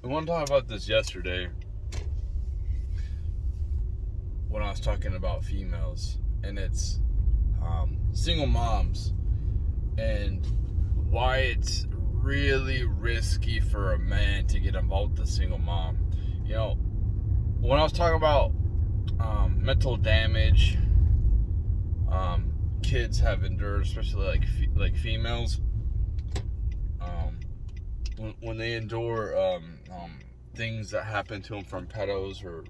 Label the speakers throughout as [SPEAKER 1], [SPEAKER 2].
[SPEAKER 1] I want to talk about this yesterday when I was talking about females, and it's single moms and why it's really risky for a man to get involved with a single mom. You know, when I was talking about mental damage kids have endured, especially like females, when they endure things that happen to them from pedos or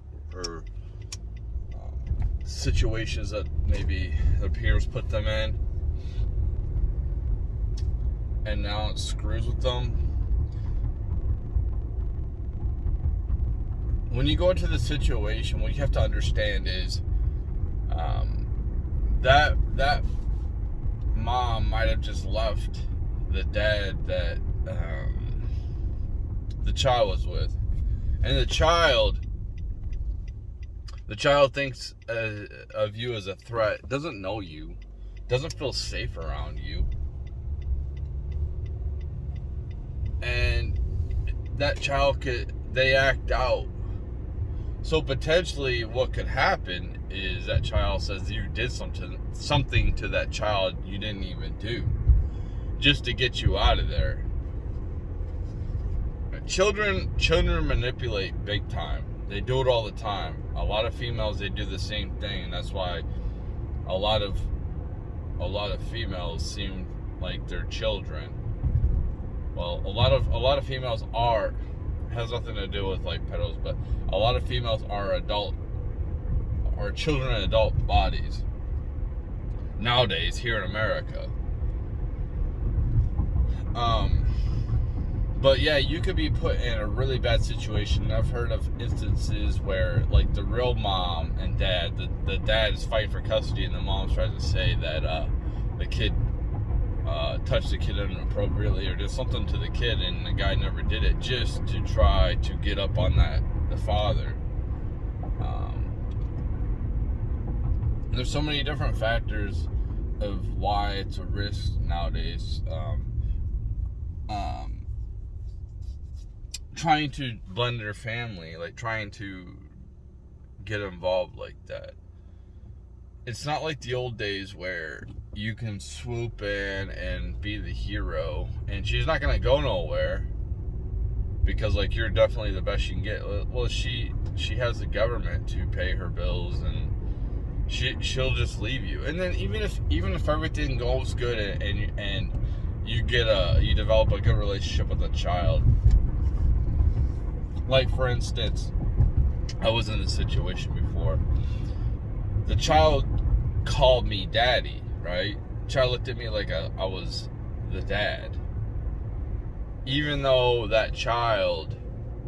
[SPEAKER 1] situations that maybe their peers put them in, and now it screws with them. When you go into the situation, what you have to understand is that mom might have just left the dad that the child was with, and the child thinks of you as a threat, doesn't know you, doesn't feel safe around you, and that child they act out. So potentially what could happen is that child says you did something to that child you didn't even do, just to get you out of there. Children manipulate big time. They do it all the time. A lot of females, they do the same thing, and that's why a lot of females seem like they're children. Well, a lot of females are, has nothing to do with like pedos, but a lot of females are children in adult bodies nowadays here in America. But yeah, you could be put in a really bad situation. I've heard of instances where like the real mom and dad, the dad is fighting for custody, and the mom tries to say that the kid touched the kid inappropriately or did something to the kid, and the guy never did it, just to try to get up on the father. There's so many different factors of why it's a risk nowadays. Trying to blend their family, like trying to get involved like that. It's not like the old days where you can swoop in and be the hero, and she's not gonna go nowhere because like you're definitely the best she can get. Well, she has the government to pay her bills, and she'll just leave you. And then even if everything goes good and you develop a good relationship with the child. Like for instance, I was in this situation before. The child called me daddy, right? The child looked at me like I was the dad. Even though that child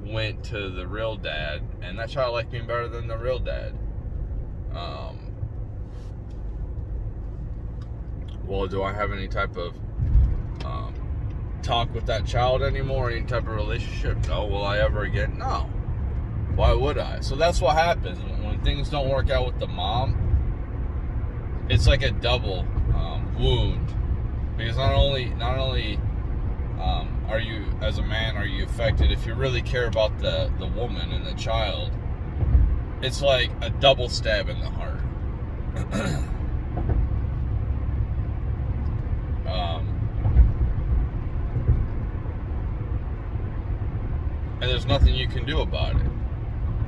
[SPEAKER 1] went to the real dad, and that child liked me better than the real dad. Well, do I have any type of talk with that child anymore? Any type of relationship? No. Will I ever again? No. Why would I? So that's what happens when things don't work out with the mom. It's like a double wound, because not only are you, as a man, are you affected, if you really care about the woman and the child, it's like a double stab in the heart. And there's nothing you can do about it.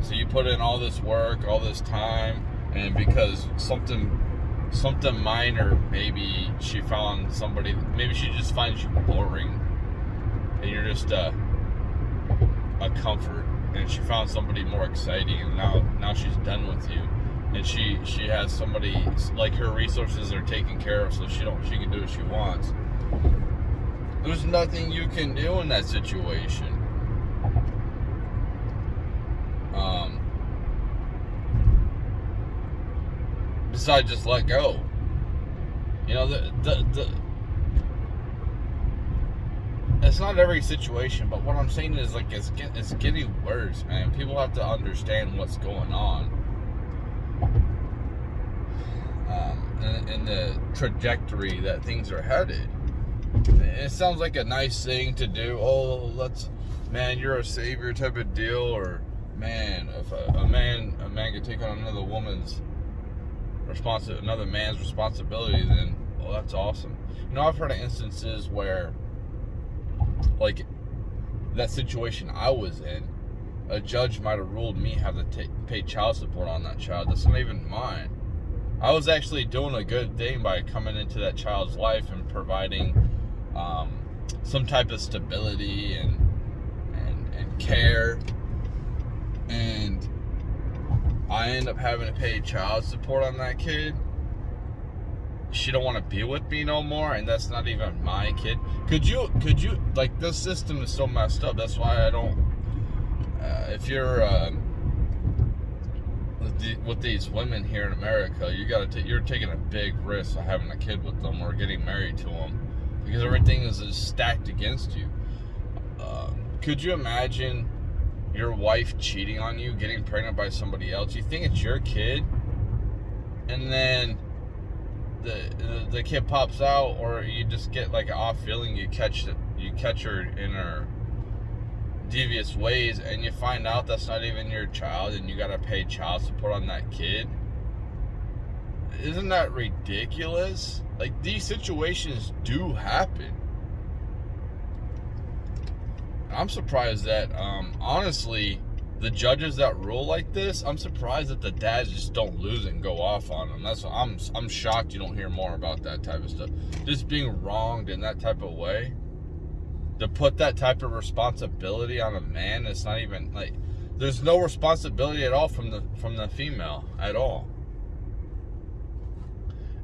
[SPEAKER 1] So you put in all this work, all this time, and because something minor, maybe she found somebody, maybe she just finds you boring, and you're just a comfort, and she found somebody more exciting, and now she's done with you, and she has somebody, like her resources are taken care of, so she can do what she wants. There's nothing you can do in that situation. Besides just let go. You know, it's not every situation, but what I'm saying is like it's getting worse, man. People have to understand what's going on, and the trajectory that things are headed. It sounds like a nice thing to do. Oh, let's man, you're a savior type of deal, or man, if a man could take on another man's responsibility, then well, that's awesome. You know, I've heard of instances where, like that situation I was in, a judge might have ruled me have to pay child support on that child. That's not even mine. I was actually doing a good thing by coming into that child's life and providing some type of stability and care, and I end up having to pay child support on that kid. She don't want to be with me no more, and that's not even my kid. Could you like, this system is so messed up. That's why I don't if you're with these women here in America, you're taking a big risk of having a kid with them or getting married to them, because everything is stacked against you. Could you imagine your wife cheating on you, getting pregnant by somebody else? You think it's your kid, and then the kid pops out, or you just get like an off feeling, you catch her in her devious ways, and you find out that's not even your child, and you gotta pay child support on that kid. Isn't that ridiculous? Like, these situations do happen. I'm surprised that honestly, the judges that rule like this, I'm surprised that the dads just don't lose it and go off on them. That's I'm shocked you don't hear more about that type of stuff. Just being wronged in that type of way. To put that type of responsibility on a man, it's not even like, there's no responsibility at all from the female at all.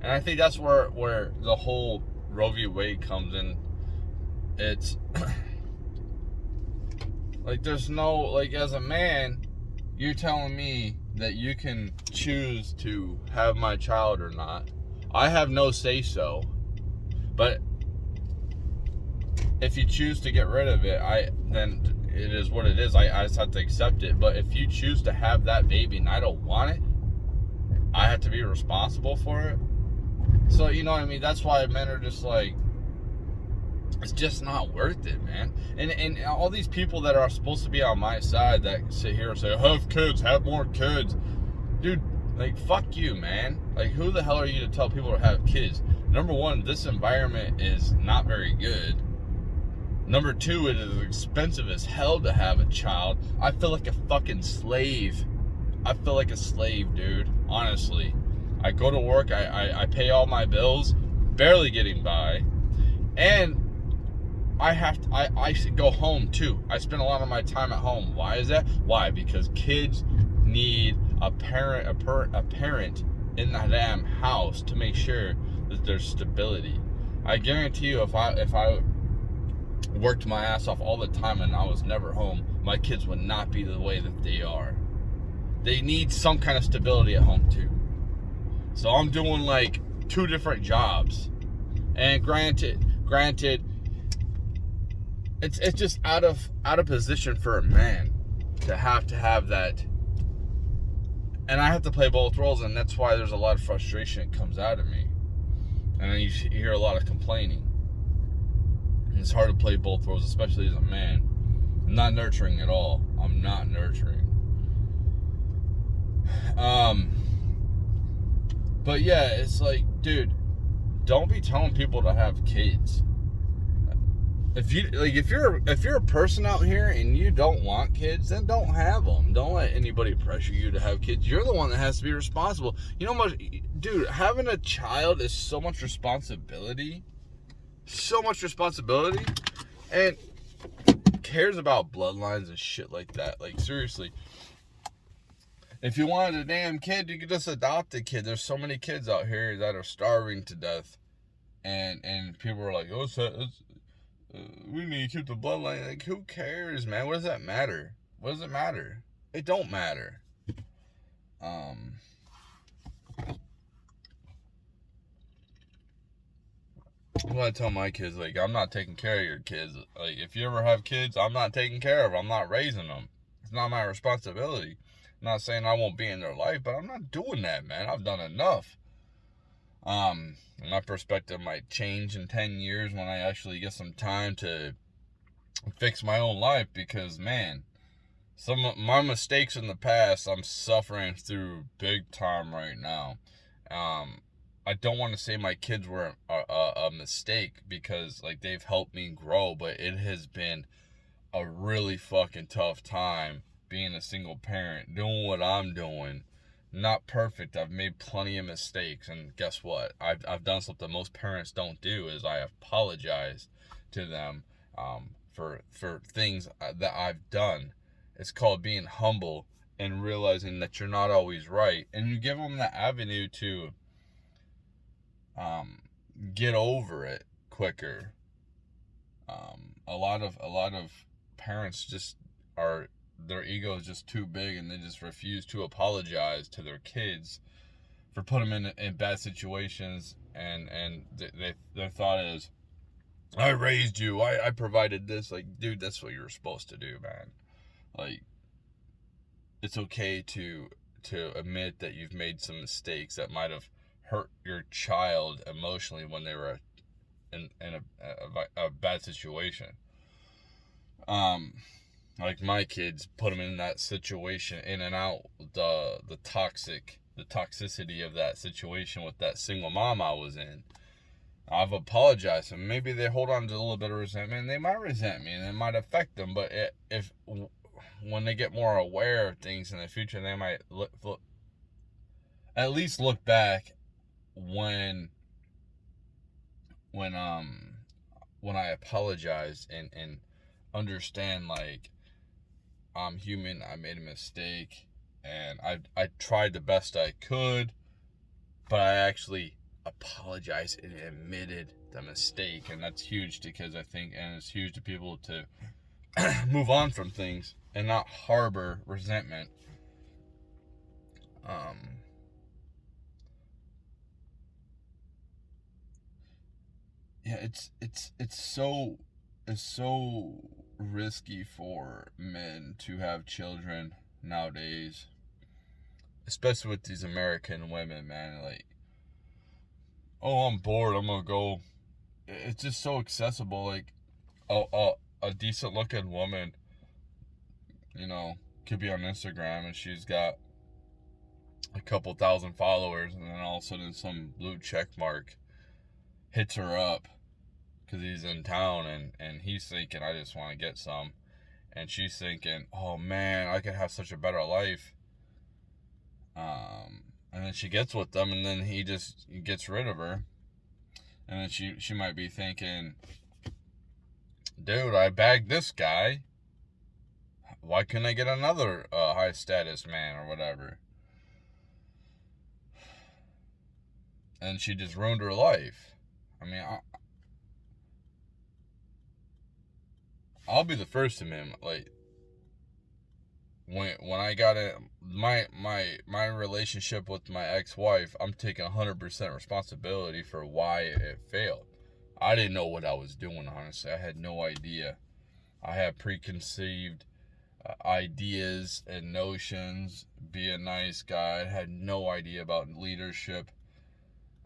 [SPEAKER 1] And I think that's where the whole Roe v. Wade comes in. It's like, there's no, like, as a man, you're telling me that you can choose to have my child or not. I have no say so. But if you choose to get rid of it, then it is what it is. I just have to accept it. But if you choose to have that baby and I don't want it, I have to be responsible for it. So, you know what I mean? That's why men are just like, it's just not worth it, man. And all these people that are supposed to be on my side that sit here and say, have kids, have more kids. Dude, like, fuck you, man. Like, who the hell are you to tell people to have kids? Number one, this environment is not very good. Number two, it is expensive as hell to have a child. I feel like a fucking slave. I feel like a slave, dude. Honestly. I go to work, I pay all my bills, barely getting by. And I should go home too. I spend a lot of my time at home. Why is that? Why? Because kids need a parent in the damn house to make sure that there's stability. I guarantee you, if I worked my ass off all the time and I was never home, my kids would not be the way that they are. They need some kind of stability at home too. So I'm doing like 2 different jobs. And granted, it's just out of position for a man to have that. And I have to play both roles, and that's why there's a lot of frustration that comes out of me. And then you hear a lot of complaining. And it's hard to play both roles, especially as a man. I'm not nurturing at all. I'm not nurturing. But yeah, it's like, dude, don't be telling people to have kids. If you're a person out here and you don't want kids, then don't have them. Don't let anybody pressure you to have kids. You're the one that has to be responsible. You know what, dude, having a child is so much responsibility. So much responsibility. And cares about bloodlines and shit like that. Like, seriously. If you wanted a damn kid, you could just adopt a kid. There's so many kids out here that are starving to death. And people are like, oh, we need to keep the bloodline. Like, who cares, man? What does that matter? What does it matter? It don't matter. When I tell my kids, like, I'm not taking care of your kids. Like, if you ever have kids, I'm not taking care of them. I'm not raising them. It's not my responsibility. I'm not saying I won't be in their life, but I'm not doing that, man. I've done enough. My perspective might change in 10 years when I actually get some time to fix my own life, because man, some of my mistakes in the past, I'm suffering through big time right now. Um, I don't want to say my kids were a mistake, because like they've helped me grow, but it has been a really fucking tough time being a single parent, doing what I'm doing. Not perfect. I've made plenty of mistakes, and guess what? I've done something most parents don't do, is I apologize to them for things that I've done. It's called being humble and realizing that you're not always right, and you give them the avenue to um, get over it quicker. A lot of parents just are, their ego is just too big, and they just refuse to apologize to their kids for putting them in bad situations, and their thought is, I raised you, I provided this. Like, dude, that's what you're supposed to do, man. Like, it's okay to admit that you've made some mistakes that might have hurt your child emotionally when they were in a bad situation. Like my kids, put them in that situation, in and out, the toxicity of that situation with that single mom I was in. I've apologized, and maybe they hold on to a little bit of resentment, and they might resent me, and it might affect them. But if when they get more aware of things in the future, they might at least look back when when um when I apologized, and understand, like, I'm human, I made a mistake, and I tried the best I could, but I actually apologized and admitted the mistake. And that's huge, because I think, and it's huge to people to move on from things and not harbor resentment. Um, yeah, it's so risky for men to have children nowadays, especially with these American women, man. Like, oh, I'm bored, I'm gonna go. It's just so accessible. Like, a decent looking woman, you know, could be on Instagram, and she's got a couple thousand followers, and then all of a sudden some blue check mark hits her up because he's in town, and he's thinking, I just want to get some. And she's thinking, oh man, I could have such a better life. And then she gets with them, and then he gets rid of her. And then she might be thinking, dude, I bagged this guy. Why couldn't I get another high status man or whatever? And she just ruined her life. I mean, I'll be the first to admit, like, when I got in my relationship with my ex-wife, I'm taking 100% responsibility for why it failed. I didn't know what I was doing, honestly. I had no idea. I had preconceived ideas and notions. Be a nice guy. I had no idea about leadership.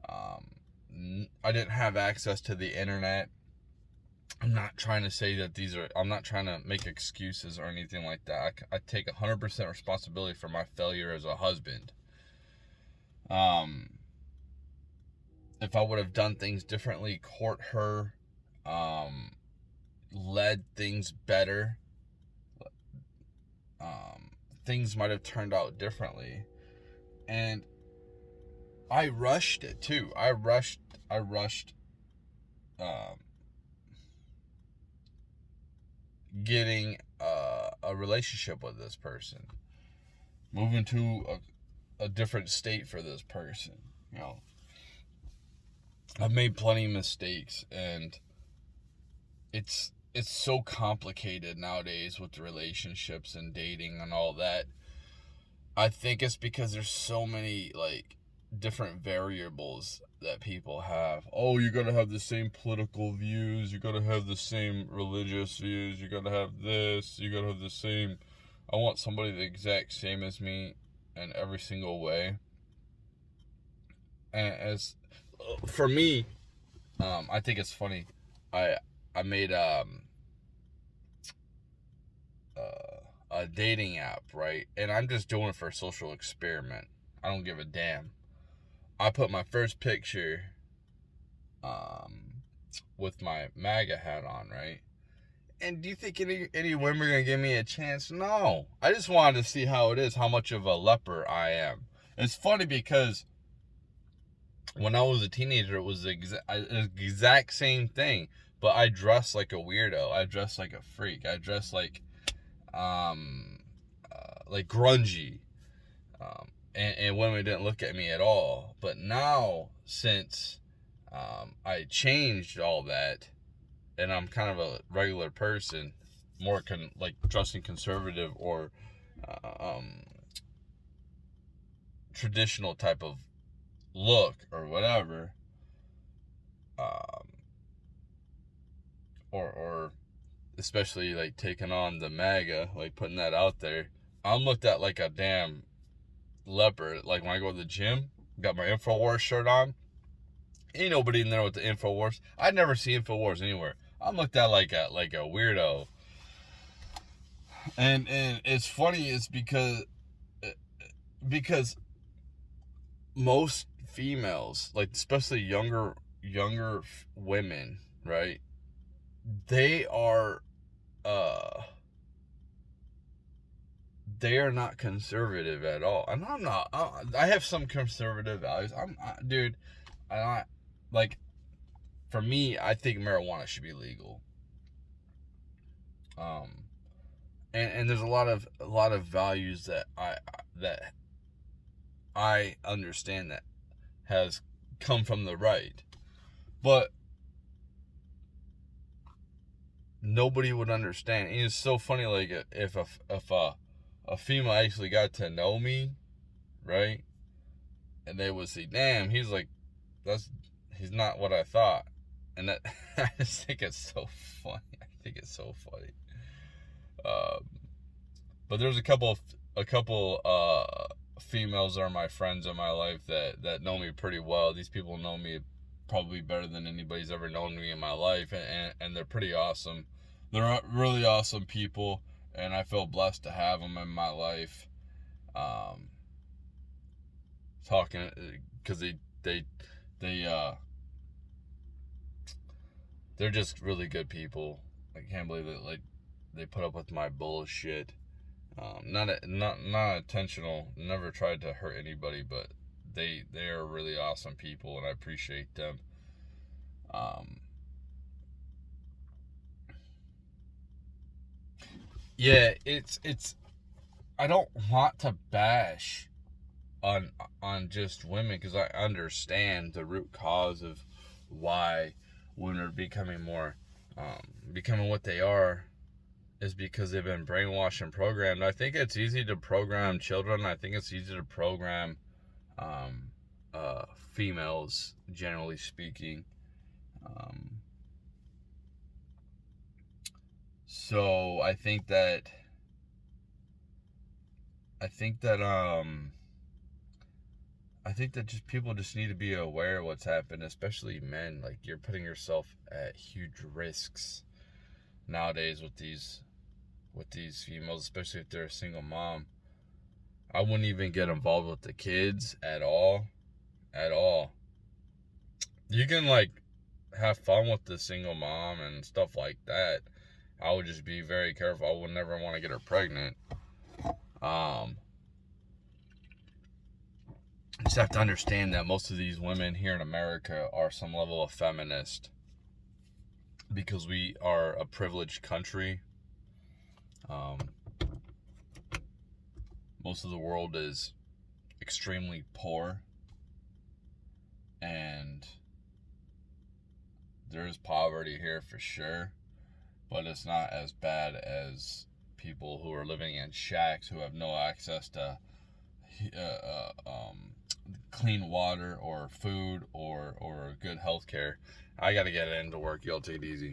[SPEAKER 1] I didn't have access to the internet. I'm not trying to say that I'm not trying to make excuses or anything like that. I take 100% responsibility for my failure as a husband. If I would have done things differently, court her, led things better, things might have turned out differently. And I rushed it too. I rushed um, getting a relationship with this person, moving to a different state for this person. You know, I've made plenty of mistakes, and it's so complicated nowadays with relationships and dating and all that. I think it's because there's so many, like, different variables that people have. Oh, you gotta have the same political views, you gotta have the same religious views, you gotta have this, you gotta have the same. I want somebody the exact same as me in every single way. And as for me, I think it's funny. I made a dating app, right? And I'm just doing it for a social experiment. I don't give a damn. I put my first picture with my MAGA hat on, right? And do you think any women are gonna give me a chance? No. I just wanted to see how it is, how much of a leper I am. It's funny because when I was a teenager, it was the exact same thing, but I dressed like a weirdo. I dressed like a freak. I dressed like grungy, and women didn't look at me at all. But now, since I changed all that, and I'm kind of a regular person, more like dressing conservative or traditional type of look or whatever, or especially like taking on the MAGA, like putting that out there, I'm looked at like a damn leopard. Like when I go to the gym, got my InfoWars shirt on, ain't nobody in there with the InfoWars. I never see InfoWars anywhere. I'm looked at like a weirdo. And it's funny, it's because most females, like especially younger women, right? They are not conservative at all, and I'm not. I have some conservative values. Dude. I like. For me, I think marijuana should be legal. And there's a lot of values that I understand that has come from the right, but nobody would understand. And it's so funny, like if a female actually got to know me, right, and they would say, "Damn, he's not what I thought," and that I just think it's so funny. I think it's so funny. But there's a couple females that are my friends in my life that know me pretty well. These people know me probably better than anybody's ever known me in my life, and they're pretty awesome. They're really awesome people, and I feel blessed to have them in my life. Talking because they're just really good people. I can't believe that, like, they put up with my bullshit. Not intentional. Never tried to hurt anybody, but they are really awesome people, and I appreciate them. Yeah, it's. I don't want to bash on just women, because I understand the root cause of why women are becoming becoming what they are, is because they've been brainwashed and programmed. I think it's easy to program children. I think it's easy to program females, generally speaking. So I think that just people just need to be aware of what's happened, especially men. Like, you're putting yourself at huge risks nowadays with these females, especially if they're a single mom. I wouldn't even get involved with the kids at all. You can, like, have fun with the single mom and stuff like that. I would just be very careful. I would never want to get her pregnant. Just have to understand that most of these women here in America are some level of feminist, because we are a privileged country. Most of the world is extremely poor, and there is poverty here for sure, but it's not as bad as people who are living in shacks, who have no access to clean water or food or good health care. I gotta get into work. Y'all take it easy.